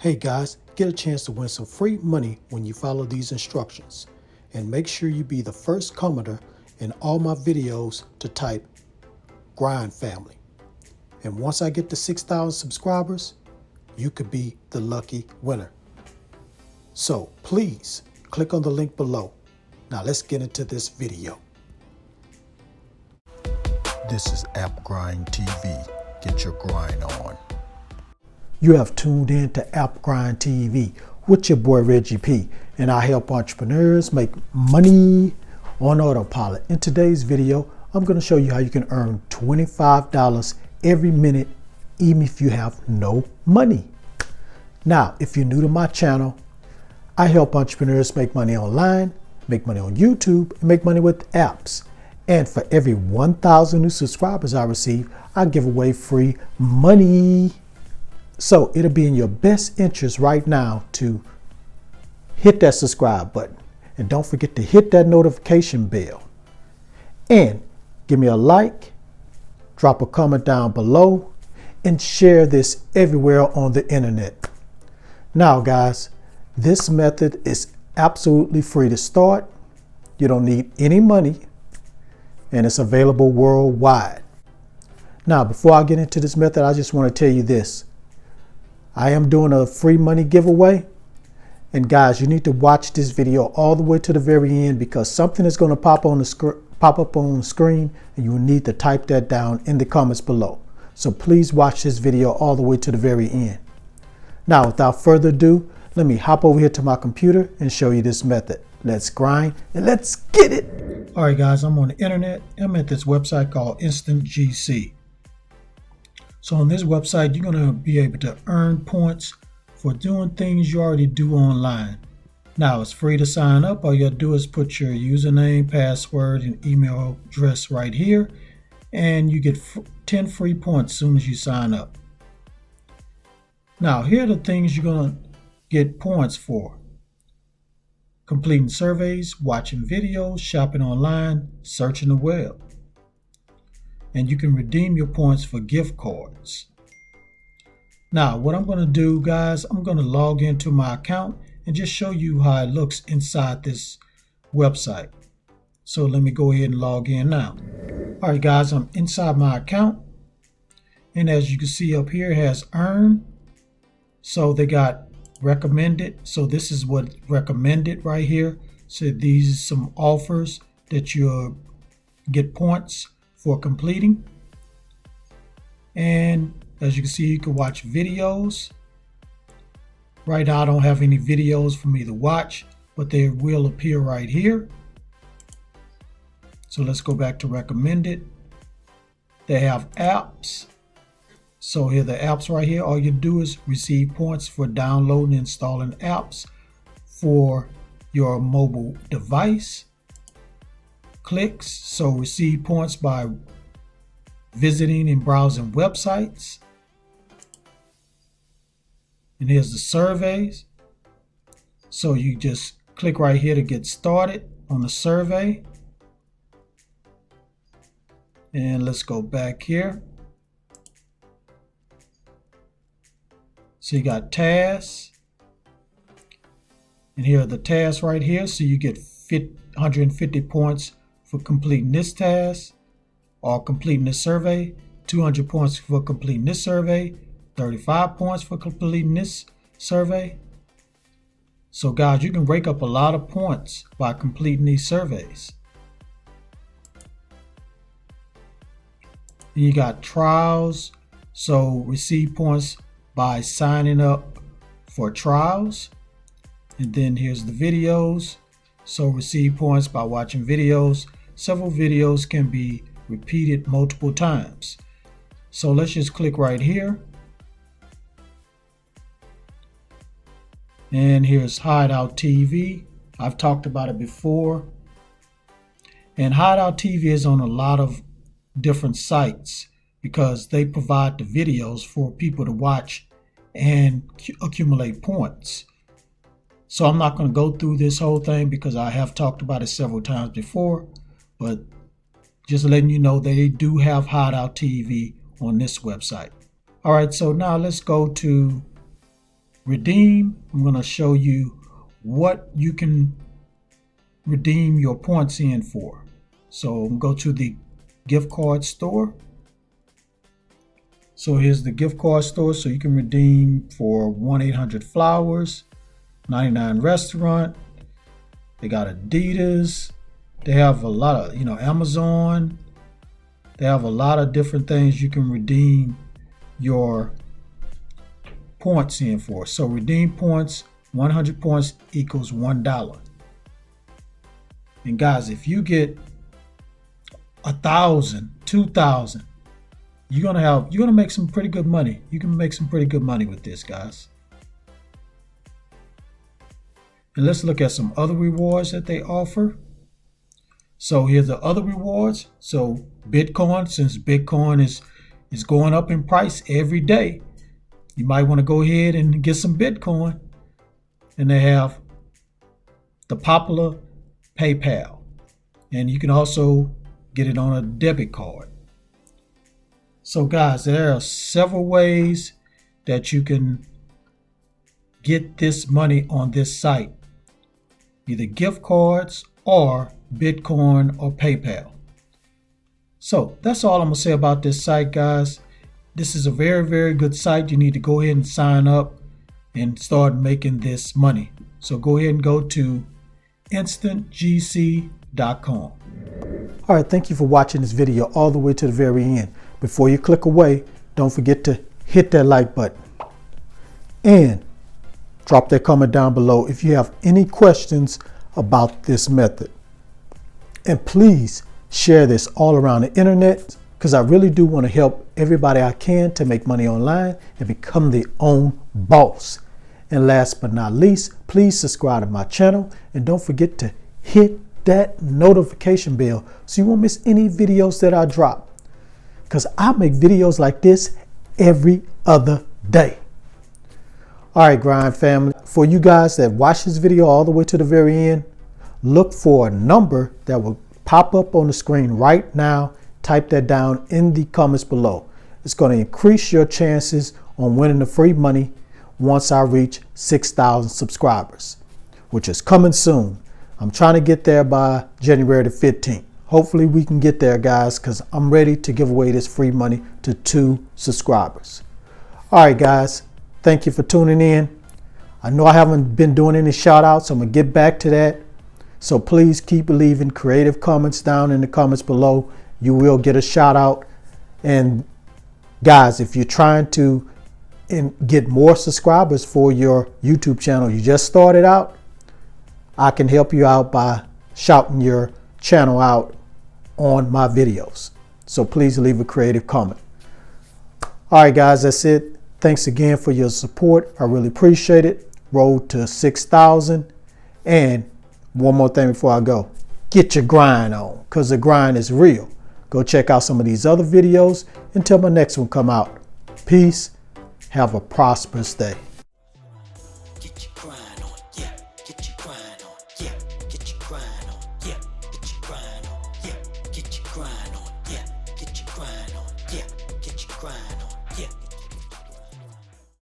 Hey guys, get a chance to win some free money when you follow these instructions. And make sure you be the first commenter in all my videos to type Grind Family. And once I get to 6,000 subscribers, you could be the lucky winner. So please click on the link below. Now let's get into this video. This is App Grind TV. Get your grind on. You have tuned in to App Grind TV with your boy Reggie P, and I help entrepreneurs make money on autopilot. In today's video, I'm going to show you how you can earn $25 every minute, even if you have no money. Now, if you're new to my channel, I help entrepreneurs make money online, make money on YouTube, and make money with apps. And for every 1,000 new subscribers I receive, I give away free money. So it'll be in your best interest right now to hit that subscribe button. And don't forget to hit that notification bell. And give me a like, drop a comment down below, and share this everywhere on the internet. Now guys, this method is absolutely free to start. You don't need any money, and it's available worldwide. Now, before I get into this method, I just want to tell you this. I am doing a free money giveaway. And guys, you need to watch this video all the way to the very end, because something is going to pop up on the screen, and you will need to type that down in the comments below. So please watch this video all the way to the very end. Now, without further ado, let me hop over here to my computer and show you this method. Let's grind and let's get it. All right, guys, I'm on the internet. I'm at this website called Instant GC. So on this website, you're going to be able to earn points for doing things you already do online. Now, it's free to sign up. All you have to do is put your username, password, and email address right here, and you get 10 free points as soon as you sign up. Now, here are the things you're going to get points for: completing surveys, watching videos, shopping online, searching the web. And you can redeem your points for gift cards. Now, what I'm going to do, guys, I'm going to log into my account and just show you how it looks inside this website. So let me go ahead and log in now. All right, guys, I'm inside my account. And as you can see up here, it has earned. So they got recommended. So this is what recommended right here. So these are some offers that you'll get points for completing. And as you can see, you can watch videos. Right now I don't have any videos for me to watch, but they will appear right here. So let's go back to recommended. They have apps. So here are the apps right here. All you do is receive points for downloading and installing apps for your mobile device. Clicks, so receive points by visiting and browsing websites. And here's the surveys. So you just click right here to get started on the survey. And let's go back here. So you got tasks. And here are the tasks right here. So you get 150 points for completing this task or completing this survey, 200 points for completing this survey, 35 points for completing this survey. So guys, you can rake up a lot of points by completing these surveys. And you got trials, so receive points by signing up for trials. And then here's the videos, so receive points by watching videos. Several videos can be repeated multiple times. So let's just click right here. And here's Hideout TV. I've talked about it before. And Hideout TV is on a lot of different sites because they provide the videos for people to watch and accumulate points. So I'm not going to go through this whole thing because I have talked about it several times before, but just letting you know they do have Hideout TV on this website. All right, so now let's go to redeem, I'm going to show you what you can redeem your points in for. So go to the gift card store. So here's the gift card store. So you can redeem for 1-800-Flowers, 99 Restaurant. They got Adidas. They have a lot of, Amazon. They have a lot of different things you can redeem your points in for. So redeem points, 100 points equals $1. And guys, if you get 1,000, 2,000, you're gonna make some pretty good money. You can make some pretty good money with this, guys. And let's look at some other rewards that they offer. So here's the other rewards. So Bitcoin, since Bitcoin is going up in price every day, you might want to go ahead and get some Bitcoin. And they have the popular PayPal. And you can also get it on a debit card. So guys, there are several ways that you can get this money on this site. Either gift cards or Bitcoin or PayPal. So that's all I'm going to say about this site, guys. This is a very, very good site. You need to go ahead and sign up and start making this money. So go ahead and go to instantgc.com. All right, thank you for watching this video all the way to the very end. Before you click away, don't forget to hit that like button and drop that comment down below if you have any questions about this method. And please share this all around the internet, because I really do want to help everybody I can to make money online and become their own boss. And last but not least, please subscribe to my channel and don't forget to hit that notification bell so you won't miss any videos that I drop, because I make videos like this every other day. All right, Grind family, for you guys that watch this video all the way to the very end, look for a number that will pop up on the screen right now. Type that down in the comments below. It's going to increase your chances on winning the free money once I reach 6,000 subscribers, which is coming soon. I'm trying to get there by January the 15th. Hopefully we can get there, guys, because I'm ready to give away this free money to 2 subscribers. All right, guys, thank you for tuning in. I know I haven't been doing any shout outs. I'm going to get back to that. So please keep leaving creative comments down in the comments below. You will get a shout out. And guys, if you're trying to get more subscribers for your YouTube channel, you just started out, I can help you out by shouting your channel out on my videos. So please leave a creative comment. All right, guys, that's it. Thanks again for your support. I really appreciate it. Road to 6,000. And one more thing before I go. Get your grind on, because the grind is real. Go check out some of these other videos until my next one come out. Peace. Have a prosperous day.